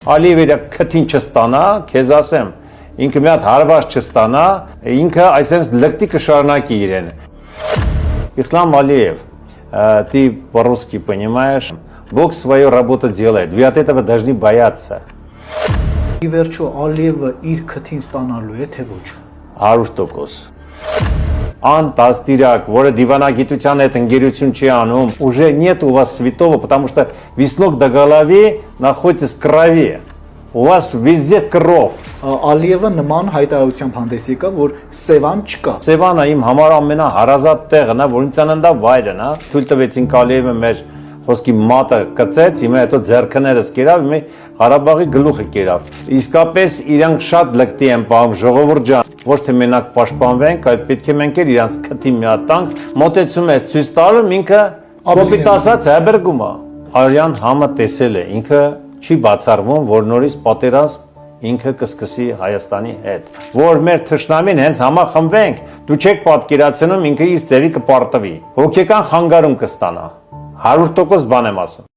Ալիևը իր քթին չստանա, քեզ ասեմ, ինքը մի հատ հարված չստանա, ինքը այսպես լկտի կշարունակի իրեն։ Ислам Алиев, ты по-русски понимаешь, Бог свою работу делает, вы от этого должны бояться. Իվերջո Ալիևը իր քթին ստանալու է, թե ոչ։ 100%. Ան տաստիրակ, որը դիվանագիտության հետ ընկերություն չի անում, уже нет у вас святого, потому что веснок до головы находится в крови. У вас везде кровь. Ալիևը նման հայտարարությամբ հանդես եկավ, որ Սևան չկա։ Սևանը իմ համար ամենահարազատ տեղն է, որ ինձ աննդա վայրն է։ Թույլ տվեցին Ալիևը մեր խոսքի մատը կծեց, հիմա հետո ձեռքներս կերավ, հիմա Ղարաբաղի գլուխը կերավ։ Իսկապես իրանք շատ լկտի են պահում, ժողովուրդ ջան, ոչ թե մենակ պաշտպանվենք, այլ պետք է մենք էլ իրանց քթի միատանք, մոտեցում ես ցույց տալու, ինքը կոպիտ ասած հաբերգում է։ Արյան համը տեսել է, ինքը չի բացառվում, որ նորից պատերազմ ինքը կսկսի Հայաստանի հետ, որ մեր թշնամին հենց համախմբվենք, դու չեք պատկերացնում ինքը իր ձևի կպարտվի, հոգեկան խանգարում կստանա, 100% բան եմ ասում։